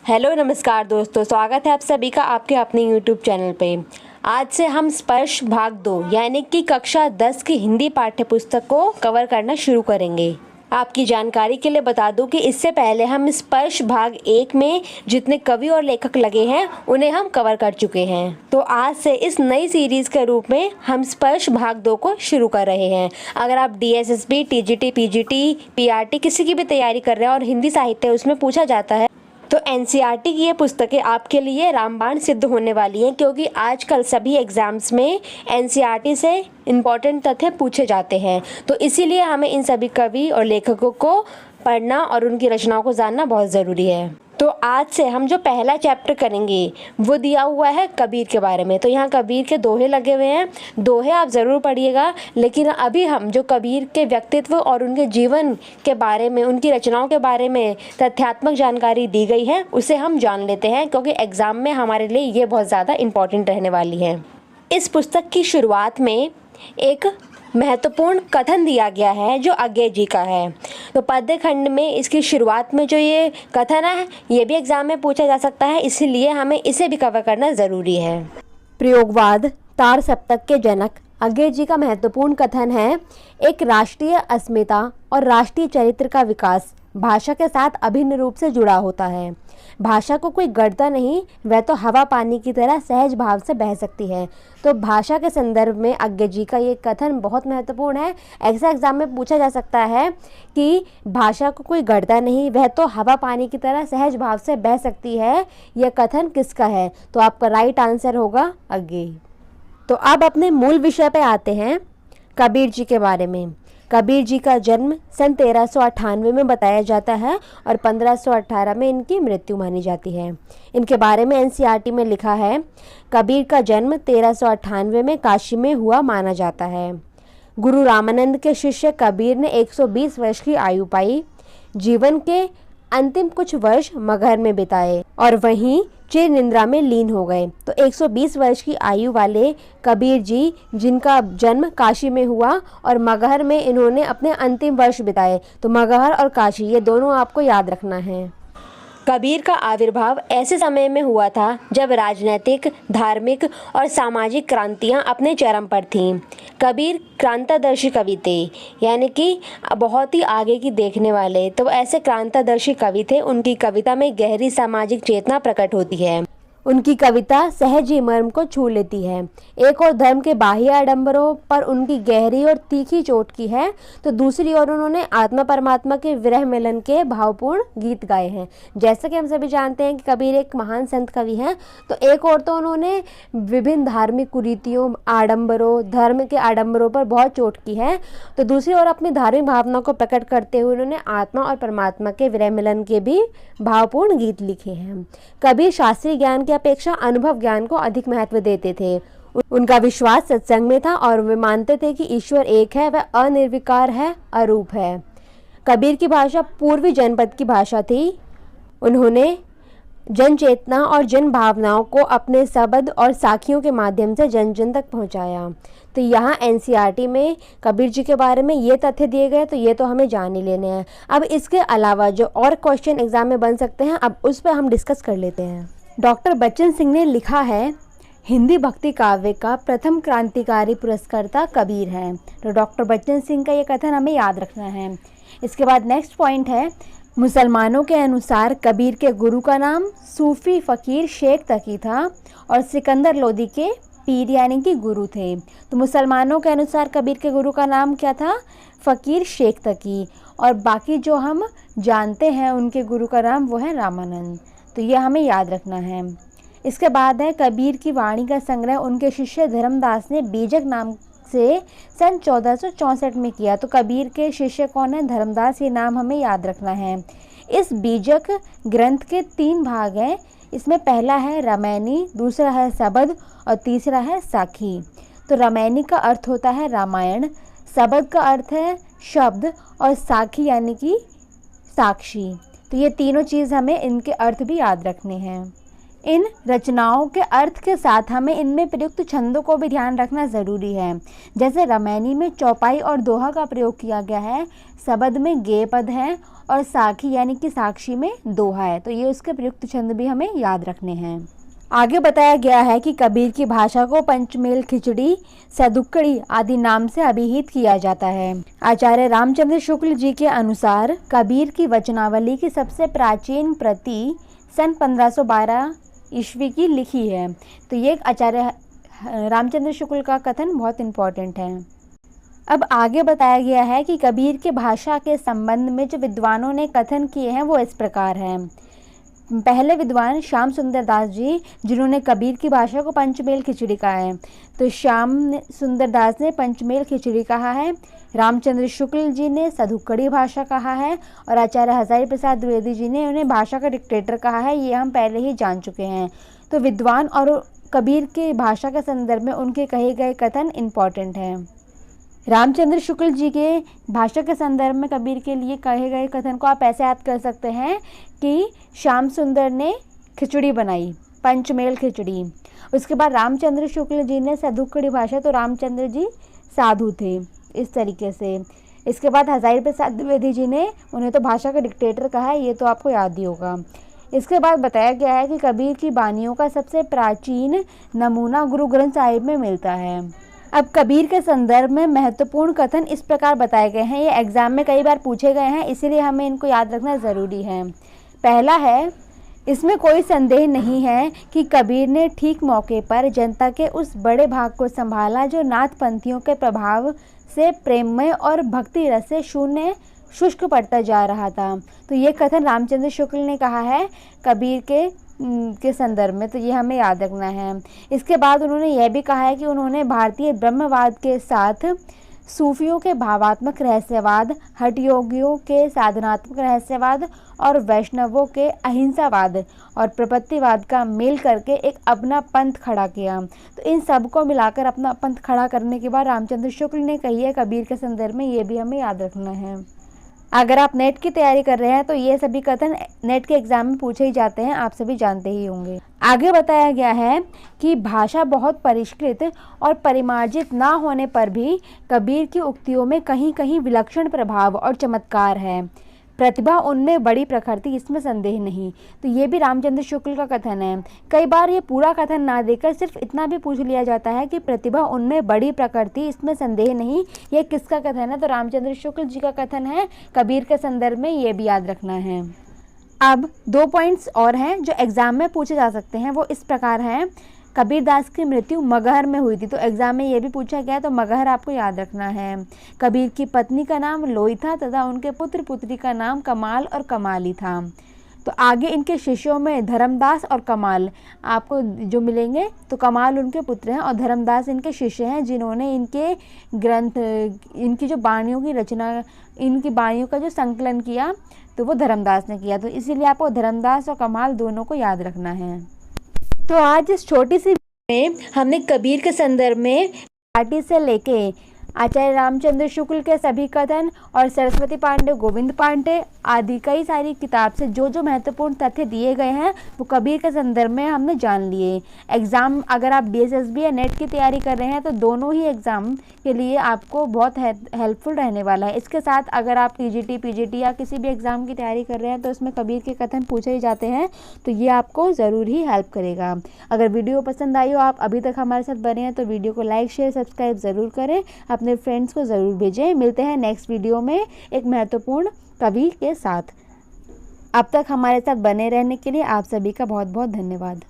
Hello नमस्कार दोस्तों, स्वागत है आप सभी का आपके अपने यूट्यूब चैनल पे। आज से हम स्पर्श भाग 2 यानी कि कक्षा 10 की हिंदी पाठ्य पुस्तक को कवर करना शुरू करेंगे। आपकी जानकारी के लिए बता दूं कि इससे पहले हम स्पर्श भाग 1 में जितने कवि और लेखक लगे हैं उन्हें हम कवर कर चुके हैं। तो आज से इस नई सीरीज़ के रूप में हम स्पर्श भाग 2 को शुरू कर रहे हैं। अगर आप DSSB, TGT, PGT, PRT किसी की भी तैयारी कर रहे हैं और हिंदी साहित्य उसमें पूछा जाता है तो NCERT की ये पुस्तकें आपके लिए रामबाण सिद्ध होने वाली हैं, क्योंकि आजकल सभी एग्ज़ाम्स में NCERT से इम्पॉर्टेंट तथ्य पूछे जाते हैं। तो इसीलिए हमें इन सभी कवि और लेखकों को पढ़ना और उनकी रचनाओं को जानना बहुत ज़रूरी है। तो आज से हम जो पहला चैप्टर करेंगे वो दिया हुआ है कबीर के बारे में। तो यहाँ कबीर के दोहे लगे हुए हैं, दोहे आप ज़रूर पढ़िएगा। लेकिन अभी हम जो कबीर के व्यक्तित्व और उनके जीवन के बारे में, उनकी रचनाओं के बारे में तथ्यात्मक जानकारी दी गई है उसे हम जान लेते हैं, क्योंकि एग्ज़ाम में हमारे लिए ये बहुत ज़्यादा इम्पॉर्टेंट रहने वाली है। इस पुस्तक की शुरुआत में एक महत्वपूर्ण कथन दिया गया है जो अज्ञे जी का है। तो पद्य खंड में इसकी शुरुआत में जो ये कथन है ये भी एग्जाम में पूछा जा सकता है, इसीलिए हमें इसे भी कवर करना ज़रूरी है। प्रयोगवाद तार सप्तक के जनक अज्ञे जी का महत्वपूर्ण कथन है, एक राष्ट्रीय अस्मिता और राष्ट्रीय चरित्र का विकास भाषा के साथ अभिन्न रूप से जुड़ा होता है। भाषा को कोई गढ़ता नहीं, वह तो हवा पानी की तरह सहज भाव से बह सकती है। तो भाषा के संदर्भ में अज्ञे जी का ये कथन बहुत महत्वपूर्ण है। ऐसा एग्जाम में पूछा जा सकता है कि भाषा को कोई गढ़ता नहीं, वह तो हवा पानी की तरह सहज भाव से बह सकती है, यह कथन किसका है? तो आपका राइट आंसर होगा अज्ञे। तो अब अपने मूल विषय पे आते हैं, कबीर जी के बारे में। कबीर जी का जन्म सन 1398 में बताया जाता है और 1518 में इनकी मृत्यु मानी जाती है। इनके बारे में NCERT में लिखा है, कबीर का जन्म 1398 में काशी में हुआ माना जाता है। गुरु रामानंद के शिष्य कबीर ने 120 वर्ष की आयु पाई। जीवन के अंतिम कुछ वर्ष मगहर में बिताए और वहीं चिर निद्रा में लीन हो गए। तो 120 वर्ष की आयु वाले कबीर जी, जिनका जन्म काशी में हुआ और मगहर में इन्होंने अपने अंतिम वर्ष बिताए। तो मगहर और काशी ये दोनों आपको याद रखना है। कबीर का आविर्भाव ऐसे समय में हुआ था जब राजनीतिक, धार्मिक और सामाजिक क्रांतियां अपने चरम पर थीं। कबीर क्रांतादर्शी कवि थे, यानी कि बहुत ही आगे की देखने वाले। तो ऐसे क्रांतादर्शी कवि थे, उनकी कविता में गहरी सामाजिक चेतना प्रकट होती है। उनकी कविता सहज ही मर्म को छू लेती है। एक और धर्म के बाह्य आडंबरों पर उनकी गहरी और तीखी चोट की है, तो दूसरी ओर उन्होंने आत्मा परमात्मा के विरह मिलन के भावपूर्ण गीत गाए हैं। जैसा कि हम सभी जानते हैं कि कबीर एक महान संत कवि हैं, तो एक और तो उन्होंने विभिन्न धार्मिक कुरीतियों, आडंबरों, धर्म के आडंबरों पर बहुत चोट की है, तो दूसरी ओर अपनी धार्मिक भावना को प्रकट करते हुए उन्होंने आत्मा और परमात्मा के विरह मिलन के भी भावपूर्ण गीत लिखे हैं। कबीर शास्त्रीय ज्ञान के अपेक्षा अनुभव ज्ञान को अधिक महत्व देते थे। उनका विश्वास सत्संग में था और वे मानते थे कि ईश्वर एक है, वह अनिर्विकार है, अरूप है। कबीर की भाषा पूर्वी जनपद की भाषा थी। उन्होंने जन चेतना और जन भावनाओं को अपने शब्द और साखियों के माध्यम से जन जन तक पहुंचाया। तो यहाँ NCERT में कबीर जी के बारे में ये तथ्य दिए गए, तो ये तो हमें जान ही लेने हैं। अब इसके अलावा जो और क्वेश्चन एग्जाम में बन सकते हैं, अब उस पर हम डिस्कस कर लेते हैं। डॉक्टर बच्चन सिंह ने लिखा है, हिंदी भक्ति काव्य का प्रथम क्रांतिकारी पुरस्कर्ता कबीर है। तो डॉक्टर बच्चन सिंह का ये कथन हमें याद रखना है। इसके बाद नेक्स्ट पॉइंट है, मुसलमानों के अनुसार कबीर के गुरु का नाम सूफी फ़कीर शेख तकी था और सिकंदर लोदी के पीर यानी कि गुरु थे। तो मुसलमानों के अनुसार कबीर के गुरु का नाम क्या था? फ़कीर शेख तकी। और बाकी जो हम जानते हैं उनके गुरु का नाम वो है रामानंद। तो ये हमें याद रखना है। इसके बाद है, कबीर की वाणी का संग्रह उनके शिष्य धर्मदास ने बीजक नाम से सन 1464 में किया। तो कबीर के शिष्य कौन है? धर्मदास। ये नाम हमें याद रखना है। इस बीजक ग्रंथ के 3 भाग हैं। इसमें पहला है रामायणी, दूसरा है शबद और तीसरा है साखी। तो रामायणी का अर्थ होता है रामायण, शबद का अर्थ है शब्द और साखी यानी कि साक्षी। तो ये तीनों चीज़ हमें इनके अर्थ भी याद रखने हैं। इन रचनाओं के अर्थ के साथ हमें इनमें प्रयुक्त छंदों को भी ध्यान रखना ज़रूरी है। जैसे रमैनी में चौपाई और दोहा का प्रयोग किया गया है, सबद में गेय पद है और साखी यानी कि साक्षी में दोहा है। तो ये उसके प्रयुक्त छंद भी हमें याद रखने हैं। आगे बताया गया है कि कबीर की भाषा को पंचमेल, खिचड़ी, सदुक्कड़ी आदि नाम से अभिहित किया जाता है। आचार्य रामचंद्र शुक्ल जी के अनुसार कबीर की वचनावली की सबसे प्राचीन प्रति सन 1512 ईस्वी की लिखी है। तो ये आचार्य रामचंद्र शुक्ल का कथन बहुत इम्पोर्टेंट है। अब आगे बताया गया है कि कबीर के भाषा के संबंध में जो विद्वानों ने कथन किए हैं वो इस प्रकार हैं। पहले विद्वान श्याम सुंदर दास जी, जिन्होंने कबीर की भाषा को पंचमेल खिचड़ी कहा है। तो श्याम सुंदर दास ने पंचमेल खिचड़ी कहा है, रामचंद्र शुक्ल जी ने सधुक्कड़ी भाषा कहा है और आचार्य हजारी प्रसाद द्विवेदी जी ने उन्हें भाषा का डिक्टेटर कहा है। ये हम पहले ही जान चुके हैं। तो विद्वान और कबीर के भाषा के संदर्भ में उनके कहे गए कथन इम्पॉर्टेंट हैं। रामचंद्र शुक्ल जी के भाषा के संदर्भ में कबीर के लिए कहे गए कथन को आप ऐसे याद कर सकते हैं कि श्याम सुंदर ने खिचड़ी बनाई, पंचमेल खिचड़ी। उसके बाद रामचंद्र शुक्ल जी ने सधुक्कड़ी भाषा, तो रामचंद्र जी साधु थे, इस तरीके से। इसके बाद हजारी प्रसाद द्विवेदी जी ने उन्हें तो भाषा का डिक्टेटर कहा है, ये तो आपको याद ही होगा। इसके बाद बताया गया है कि कबीर की बानियों का सबसे प्राचीन नमूना गुरु ग्रंथ साहिब में मिलता है। अब कबीर के संदर्भ में महत्वपूर्ण कथन इस प्रकार बताए गए हैं। ये एग्जाम में कई बार पूछे गए हैं, इसीलिए हमें इनको याद रखना ज़रूरी है। पहला है, इसमें कोई संदेह नहीं है कि कबीर ने ठीक मौके पर जनता के उस बड़े भाग को संभाला जो नाथपंथियों के प्रभाव से प्रेममय और भक्ति रस से शून्य शुष्क पड़ता जा रहा था। तो ये कथन रामचंद्र शुक्ल ने कहा है कबीर के संदर्भ में, तो ये हमें याद रखना है। इसके बाद उन्होंने यह भी कहा है कि उन्होंने भारतीय ब्रह्मवाद के साथ सूफियों के भावात्मक रहस्यवाद, हठयोगियों के साधनात्मक रहस्यवाद और वैष्णवों के अहिंसावाद और प्रपत्तिवाद का मेल करके एक अपना पंथ खड़ा किया। तो इन सब को मिलाकर अपना पंथ खड़ा करने के बाद रामचंद्र शुक्ल ने कही है कबीर के संदर्भ में, ये भी हमें याद रखना है। अगर आप नेट की तैयारी कर रहे हैं तो ये सभी कथन नेट के एग्जाम में पूछे ही जाते हैं, आप सभी जानते ही होंगे। आगे बताया गया है कि भाषा बहुत परिष्कृत और परिमार्जित ना होने पर भी कबीर की उक्तियों में कहीं कहीं विलक्षण प्रभाव और चमत्कार है। प्रतिभा उनमें बड़ी प्रखर थी, इसमें संदेह नहीं। तो ये भी रामचंद्र शुक्ल का कथन है। कई बार ये पूरा कथन ना देकर सिर्फ इतना भी पूछ लिया जाता है कि प्रतिभा उनमें बड़ी प्रखर थी, इसमें संदेह नहीं। ये किसका कथन है? तो रामचंद्र शुक्ल जी का कथन है कबीर के संदर्भ में, ये भी याद रखना है। अब 2 पॉइंट्स और हैं जो एग्जाम में पूछे जा सकते हैं, वो इस प्रकार हैं। कबीर दास की मृत्यु मगहर में हुई थी, तो एग्जाम में ये भी पूछा गया, तो मगहर आपको याद रखना है। कबीर की पत्नी का नाम लोई था तथा उनके पुत्र पुत्री का नाम कमाल और कमाली था। तो आगे इनके शिष्यों में धर्मदास और कमाल आपको जो मिलेंगे, तो कमाल उनके पुत्र हैं और धर्मदास इनके शिष्य हैं, जिन्होंने इनके ग्रंथ, इनकी जो बाणियों की रचना, इनकी बाणियों का जो संकलन किया, तो वो धर्मदास ने किया। तो इसीलिए आपको धर्मदास और कमाल दोनों को याद रखना है। तो आज इस छोटी सी में हमने कबीर के संदर्भ में पार्टी से लेके आचार्य रामचंद्र शुक्ल के सभी कथन और सरस्वती पांडे, गोविंद पांडे आदि कई सारी किताब से जो जो महत्वपूर्ण तथ्य दिए गए हैं वो कबीर के संदर्भ में हमने जान लिए। एग्ज़ाम अगर आप DSSB या नेट की तैयारी कर रहे हैं तो दोनों ही एग्ज़ाम के लिए आपको बहुत हेल्पफुल रहने वाला है। इसके साथ अगर आप TGT, PGT या किसी भी एग्ज़ाम की तैयारी कर रहे हैं तो इसमें कबीर के कथन पूछे ही जाते हैं, तो ये आपको ज़रूर ही हेल्प करेगा। अगर वीडियो पसंद आई हो, आप अभी तक हमारे साथ बने हैं, तो वीडियो को लाइक, शेयर, सब्सक्राइब ज़रूर करें, अपने फ्रेंड्स को ज़रूर भेजें। मिलते हैं नेक्स्ट वीडियो में एक महत्वपूर्ण कवि के साथ। अब तक हमारे साथ बने रहने के लिए आप सभी का बहुत बहुत धन्यवाद।